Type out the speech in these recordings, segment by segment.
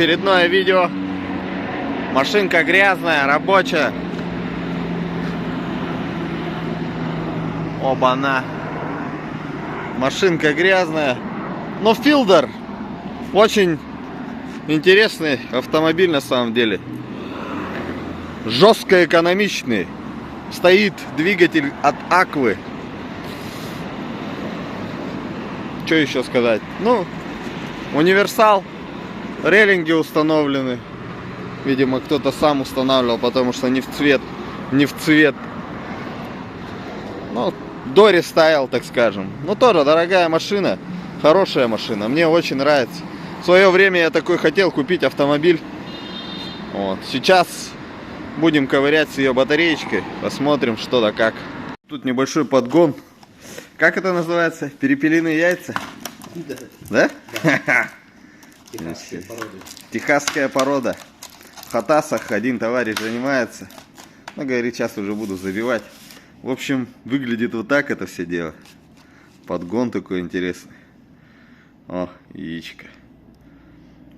Очередное видео. Машинка грязная, рабочая. Оба-на. Машинка грязная. Но Fielder очень интересный автомобиль на самом деле. Жестко экономичный. Стоит двигатель от Аквы. Что еще сказать? Ну, универсал. Рейлинги установлены. Видимо, кто-то сам устанавливал, потому что не в цвет. Не в цвет. Ну, Дори стоял, так скажем. Ну, тоже дорогая машина. Хорошая машина. Мне очень нравится. В свое время я такой хотел купить автомобиль. Вот. Сейчас будем ковырять с ее батареечкой. Посмотрим, что да как. Тут небольшой подгон. Как это называется? Перепелиные яйца? Да? Да? Да. Техасская порода. Техасская порода. В Хатасах один товарищ занимается. Ну, говорит, сейчас уже буду забивать. В общем, выглядит вот так это все дело. Подгон такой интересный. О, яичко.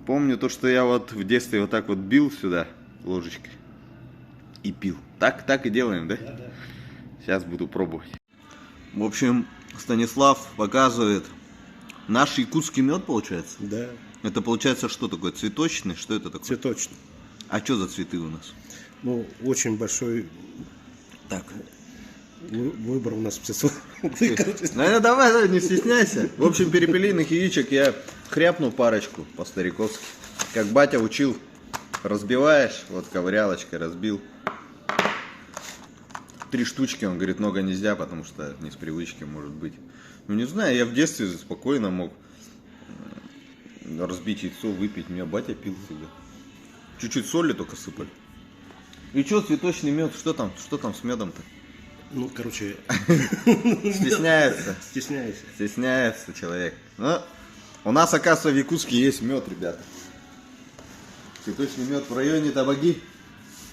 Помню то, что я вот в детстве вот так вот бил сюда ложечкой. И пил. Так и делаем, да? Да. Сейчас буду пробовать. В общем, Станислав показывает наш якутский мед, получается? Да. Это получается что такое? Цветочный? Что это такое? Цветочный. А что за цветы у нас? Ну, очень большой. Так. Выбор у нас птицов. Ну, давай, не стесняйся. В общем, перепелиных яичек я хряпну парочку по-стариковски. Как батя учил. Разбиваешь, вот ковырялочкой разбил. 3 штучки, он говорит, много нельзя, потому что не с привычки может быть. Ну, не знаю, я в детстве спокойно мог разбить яйцо, выпить. Меня батя пил всегда. Чуть-чуть соли только сыпали. И что, цветочный мед, что там с медом-то? Ну, короче... Стесняется. Стесняется человек. Ну, у нас, оказывается, в Якутске есть мед, ребята. Цветочный мед в районе Табаги.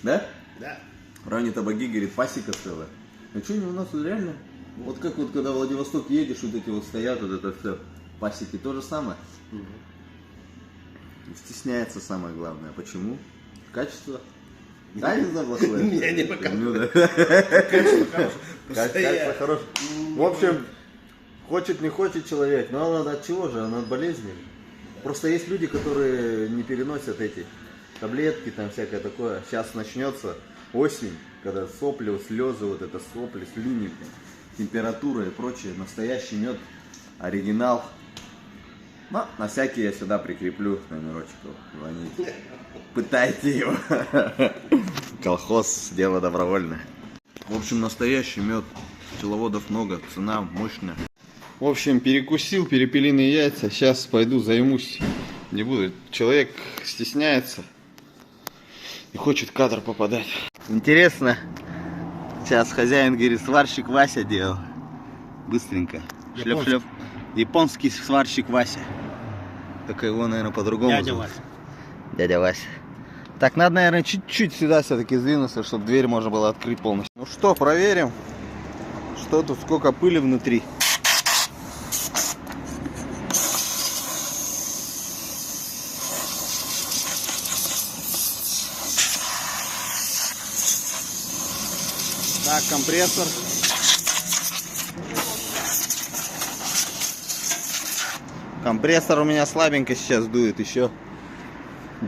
Да? Да. В районе Табаги, говорит, пасека целая. А что, не у нас реально? Вот как вот, когда в Владивосток едешь, вот эти вот стоят, вот это все, пасеки, то же самое. Угу. Стесняется самое главное. Почему? Качество. Качество плохое? Не, не показывает. Качество хорошее. В общем, хочет, не хочет человек, но он от чего же? Он от болезни. Просто есть люди, которые не переносят эти таблетки, там всякое такое. Сейчас начнется осень, когда сопли, слезы, вот это сопли, слюни, температура и прочее. Настоящий мед, оригинал. Но на всякий я сюда прикреплю номерочек. Звоните. Пытайте его. Колхоз, дело добровольное. В общем, настоящий мед. Пчеловодов много, цена мощная. В общем, перекусил перепелиные яйца. Сейчас пойду займусь. Не буду. Человек стесняется и хочет в кадр попадать. Интересно. Сейчас хозяин говорит, сварщик Вася делал. Быстренько. Шлеп-шлеп. Японский сварщик Вася. Только его, наверное, по-другому. Дядя Вася. Дядя Вася. Так, надо, наверное, чуть-чуть сюда все-таки сдвинуться, чтобы дверь можно было открыть полностью. Ну что, проверим, что тут, сколько пыли внутри. Так, компрессор. Компрессор у меня слабенько сейчас дует, еще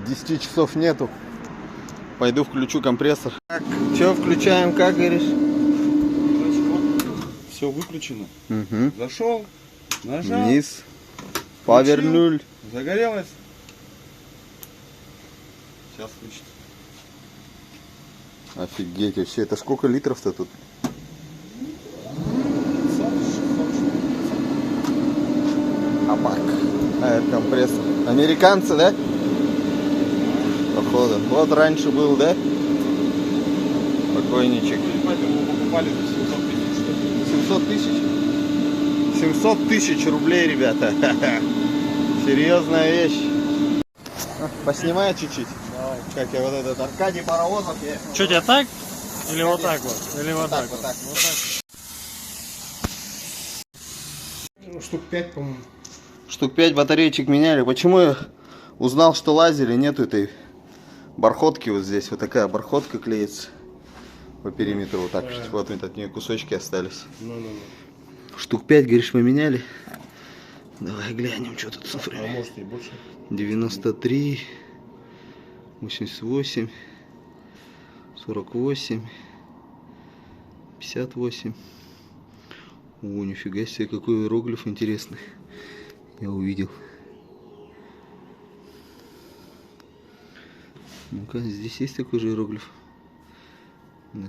10 часов нету. Пойду включу компрессор. Так, что включаем, как говоришь? Все выключено. Угу. Зашел, нажал. Вниз. Повернули. Загорелось. Сейчас включится. Офигеть, вообще, это сколько литров-то тут? Абак. А, это компрессор. Американцы, да? Походу. Вот раньше был, да? Покойничек. Мы покупали за 700 тысяч. 700 тысяч? 700 тысяч рублей, ребята. Серьезная вещь. Поснимай чуть-чуть. Давай. Как я вот этот Аркадий Паровозов. Что, тебе так? Или вот так вот? Или вот так вот? Вот так. Ну, штук 5, по-моему. Штук 5 батареечек меняли. Почему Узнал, что лазеры нету этой бархотки вот здесь. Вот такая бархотка клеится по периметру. Вот так. Вот такие кусочки остались. Штук 5, говоришь, поменяли? Давай глянем, что тут цифры. А может и больше. 93, 88, 48, 58. О, нифига себе, какой иероглиф интересный. Я увидел. Ну-ка, здесь есть такой же иероглиф. Да.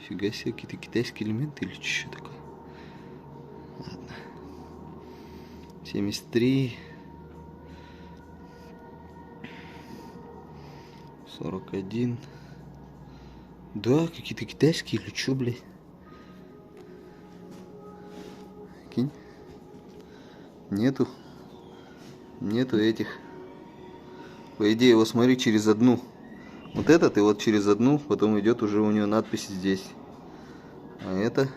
Фига себе, какие-то китайские элементы или что такое. Ладно. 73. 41. Да, какие-то китайские или что, блядь? Кинь. Нету этих. По идее, его смотри через одну. Вот этот и вот через одну, потом идет уже у нее надпись здесь. А это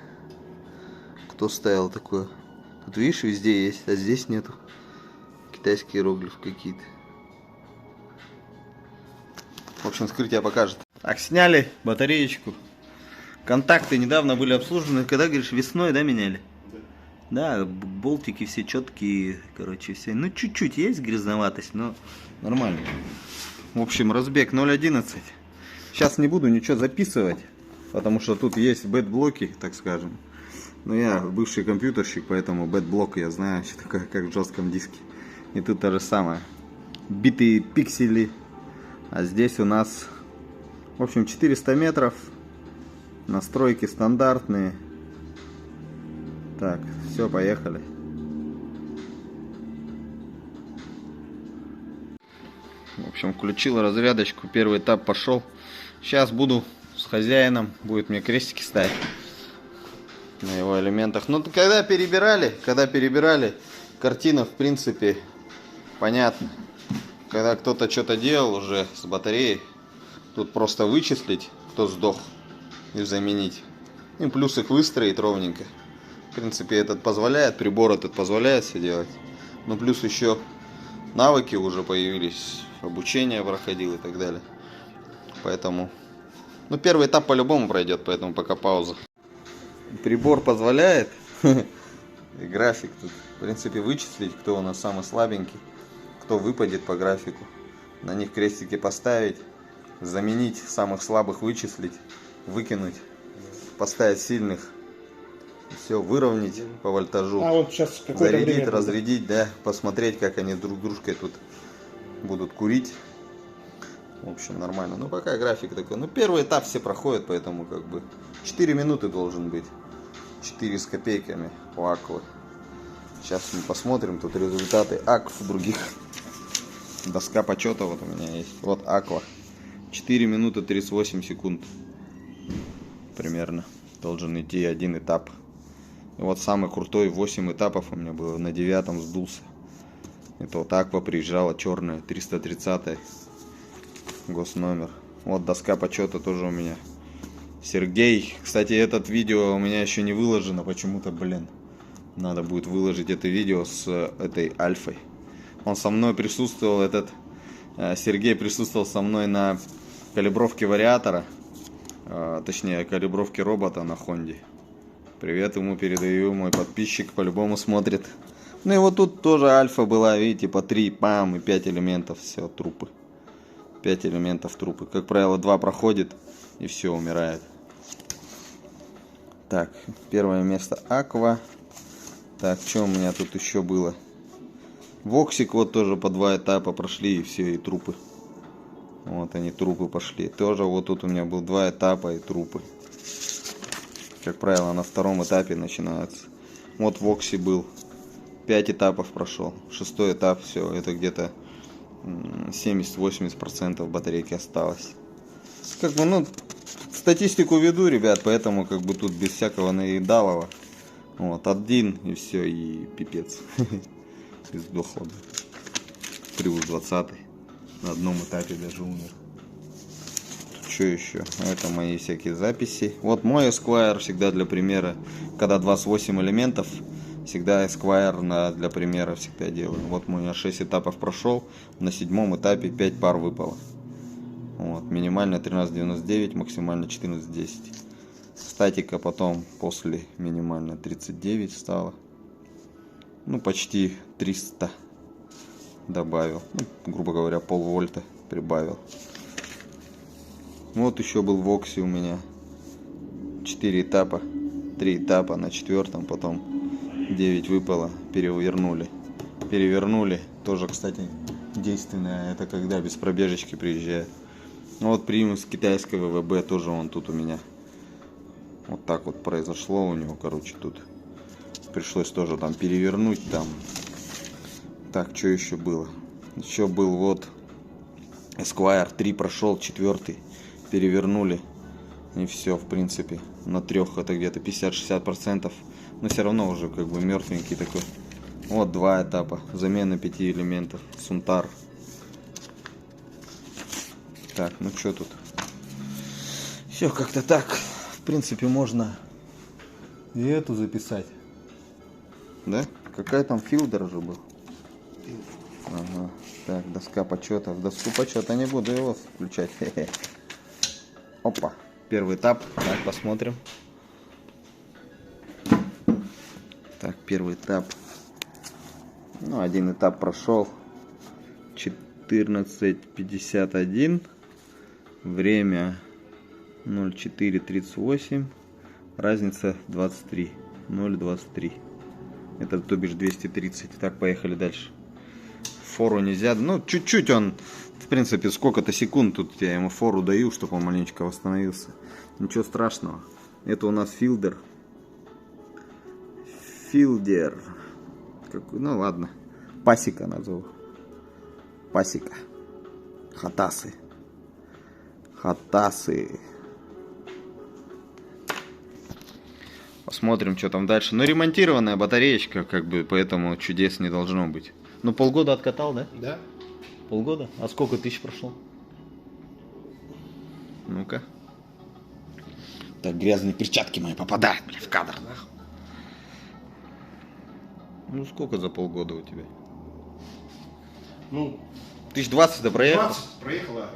кто ставил такое? Тут видишь, везде есть, а здесь нету. Китайские иероглифы какие-то. В общем, вскрытие покажет. Так, сняли батареечку. Контакты недавно были обслужены. Когда, говоришь, весной, да, меняли? Да, болтики все четкие, короче, все. Ну, чуть-чуть есть грязноватость, но нормально. В общем, разбег 0.11. Сейчас не буду ничего записывать, потому что тут есть бэт-блоки, так скажем. Но я бывший компьютерщик, поэтому бэт-блок я знаю, что такое, как в жестком диске. И тут то же самое. Битые пиксели. А здесь у нас, в общем, 400 метров. Настройки стандартные. Так, все, поехали. В общем, включил разрядочку, первый этап пошел. Сейчас буду с хозяином, будет мне крестики ставить на его элементах. Но когда перебирали, картина, в принципе, понятна. Когда кто-то что-то делал уже с батареей, тут просто вычислить, кто сдох, и заменить. И плюс их выстроить ровненько. В принципе, этот позволяет, прибор этот позволяет все делать. Но плюс еще навыки уже появились, обучение проходил и так далее. Поэтому, ну, первый этап по-любому пройдет, поэтому пока пауза. Прибор позволяет, и график тут, в принципе, вычислить, кто у нас самый слабенький, кто выпадет по графику. На них крестики поставить, заменить самых слабых, вычислить, выкинуть, поставить сильных. Все выровнять по вольтажу, вот сейчас зарядить, разрядить, да, посмотреть, как они друг дружкой тут будут курить. В общем, нормально. Ну, пока график такой. Ну, первый этап все проходят, поэтому как бы 4 минуты должен быть. 4 с копейками у Аквы. Сейчас мы посмотрим тут результаты Акв других. Доска почета вот у меня есть. Вот Аква. 4 минуты 38 секунд. Примерно. Должен идти один этап. И вот самый крутой 8 этапов у меня было. На 9-м сдулся. Это вот Аква приезжала черная. 330 госномер. Вот доска почета тоже у меня. Сергей. Кстати, этот видео у меня еще не выложено. Почему-то, блин. Надо будет выложить это видео с этой Альфой. Он со мной присутствовал. Сергей присутствовал со мной на калибровке вариатора. Точнее, калибровке робота на Хонде. Привет ему передаю, мой подписчик по-любому смотрит. Ну и вот тут тоже альфа была, видите, по 3, пам, и 5 элементов, все, трупы. 5 элементов трупы. Как правило, 2 проходит и все, умирает. Так, первое место Аква. Так, что у меня тут еще было? Воксик вот тоже по 2 этапа прошли и все, и трупы. Вот они, трупы пошли. Тоже вот тут у меня был 2 этапа и трупы. Как правило, на втором этапе начинаются. Вот в Окси был. 5 этапов прошел. 6-й этап, все, это где-то 70-80% батарейки осталось. Как бы, ну, статистику веду, ребят, поэтому как бы тут без всякого наедалова. Вот, один и все, и пипец. И сдохло. Приус 20 на одном этапе даже умер. Что еще? Это мои всякие записи. Вот мой Esquire всегда для примера. Когда 28 элементов, Всегда Esquire для примера всегда делаю. Вот мой 6 этапов прошел, на 7-м этапе 5 пар выпало. Вот, минимально 13.99, максимально 14.10. Статика потом после минимально 39 стала. Ну, почти 300 добавил. Ну, грубо говоря, полвольта прибавил. Вот еще был в Оксе у меня 4 этапа. 3 этапа на 4-м, потом 9 выпало, перевернули. Тоже, кстати, действенное. Это когда без пробежечки приезжает. Вот примус китайской ВВБ тоже он тут у меня. Вот так вот произошло у него, короче, тут. Пришлось тоже там перевернуть там. Так, что еще было? Еще был вот Esquire 3 прошел, 4-й. Перевернули. И все, в принципе. На 3 это где-то 50-60%. Но все равно уже как бы мертвенький такой. Вот 2 этапа. Замена 5 элементов. Сунтар. Так, ну что тут? Все как-то так. В принципе, можно и эту записать. Да? Какая там филдер же был? Ага. Так, доска почета. В доску почета не буду его включать. Опа. Первый этап. Так, посмотрим. Так, первый этап. Ну, один этап прошел. 14:51. Время 04:38. Разница 23. 0:23. Это, то бишь, 230. Так, поехали дальше. Фору нельзя. Ну, чуть-чуть он, в принципе, сколько-то секунд тут я ему фору даю, чтобы он маленечко восстановился. Ничего страшного. Это у нас филдер. Какой, ну ладно. Пасека назову. Пасека. Хатасы. Посмотрим, что там дальше. Ну, ремонтированная батареечка, как бы, поэтому чудес не должно быть. Ну, полгода откатал, да? Да. Полгода? А сколько тысяч прошло? Ну-ка. Так, грязные перчатки мои попадают, бля, в кадр. Ну, сколько за полгода у тебя? Ну, 1020 проехал? 20 проехала.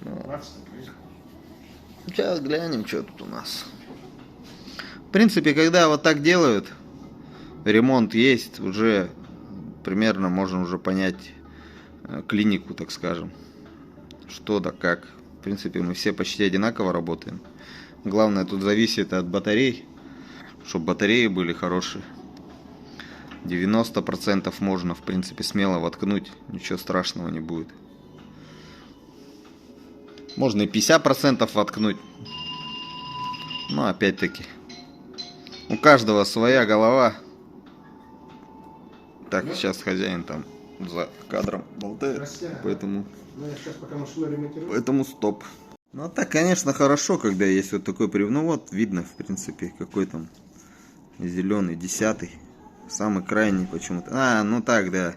20 проехала. Сейчас глянем, что тут у нас. В принципе, когда вот так делают, ремонт есть, уже примерно можно уже понять клинику, так скажем. Что да как. В принципе, мы все почти одинаково работаем. Главное, тут зависит от батарей, чтобы батареи были хорошие. 90% можно, в принципе, смело воткнуть, ничего страшного не будет. Можно и 50% воткнуть. Но опять-таки, у каждого своя голова. Так, сейчас хозяин там за кадром болтает, поэтому стоп. Ну, так, конечно, хорошо, когда есть вот такой привод. Ну, вот видно, в принципе, какой там зеленый, 10-й. Самый крайний почему-то. А, ну так, да.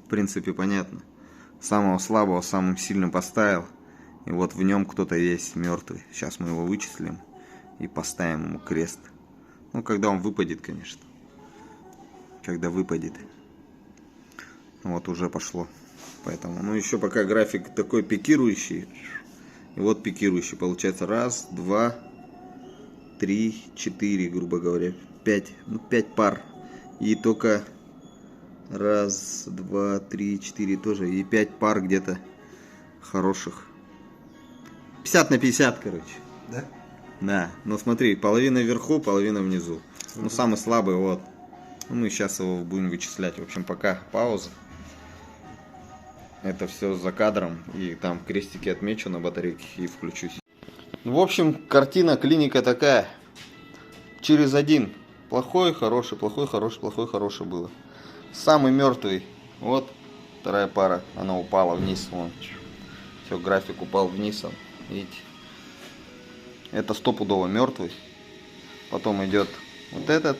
В принципе, понятно. Самого слабого самым сильным поставил. И вот в нем кто-то есть мертвый. Сейчас мы его вычислим и поставим ему крест. Ну, когда он выпадет, конечно. Когда выпадет. Вот уже пошло. Поэтому, ну, еще пока график такой пикирующий. И вот пикирующий. Получается 1, 2, 3, 4, грубо говоря. 5. Ну, 5 пар. И только 1, 2, 3, 4 тоже. И 5 пар где-то хороших. 50 на 50, короче. Да? Да. Ну смотри, половина вверху, половина внизу. Ну, самый слабый, вот. Ну, мы сейчас его будем вычислять. В общем, пока пауза. Это все за кадром. И там крестики отмечу на батарейке и включусь. В общем, картина, клиника такая. Через один. Плохой, хороший, плохой, хороший, плохой, хороший было. Самый мертвый. Вот вторая пара. Она упала вниз. Вон. Все, график упал вниз. Видите? Это стопудово мертвый. Потом идет вот этот.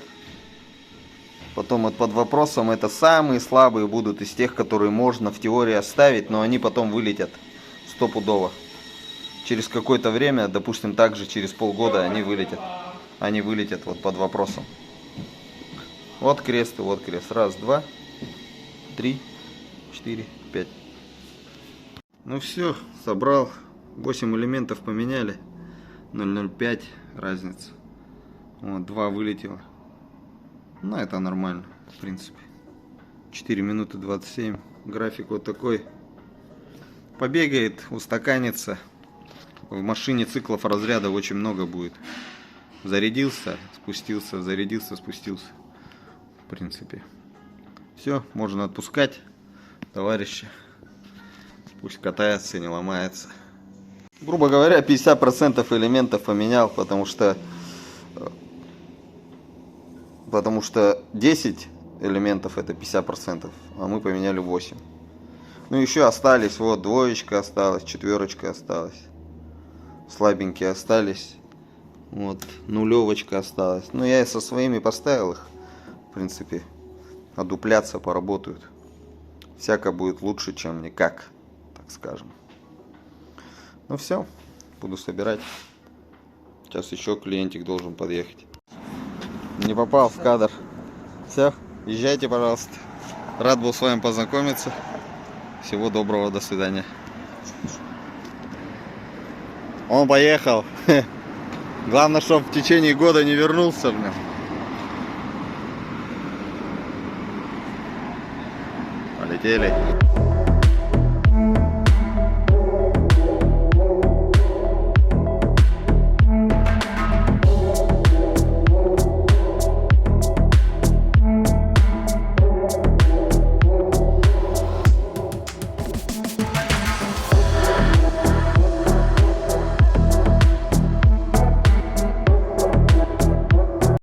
Потом вот под вопросом это самые слабые будут из тех, которые можно в теории оставить, но они потом вылетят стопудово. Через какое-то время, допустим, также через полгода они вылетят. Они вылетят вот под вопросом. Вот крест и вот крест. Раз, два, три, 4, 5. Ну все, собрал. 8 элементов поменяли. 0,05 разница. Вот, 2 вылетело. Ну, это нормально, в принципе. 4 минуты 27. График вот такой. Побегает, устаканится. В машине циклов разряда очень много будет. Зарядился, спустился, зарядился, спустился. В принципе. Все, можно отпускать товарища. Пусть катается, не ломается. Грубо говоря, 50% элементов поменял, потому что 10 элементов это 50%, а мы поменяли 8. Ну еще остались, вот двоечка осталась, четверочка осталась. Слабенькие остались. Вот, нулевочка осталась. Ну я и со своими поставил их. В принципе, одупляться, поработают. Всяко будет лучше, чем никак, так скажем. Ну все, буду собирать. Сейчас еще клиентик должен подъехать. Не попал в кадр. Все, езжайте, пожалуйста. Рад был с вами познакомиться. Всего доброго, до свидания. Он поехал. Главное, чтобы в течение года не вернулся, блин. Полетели.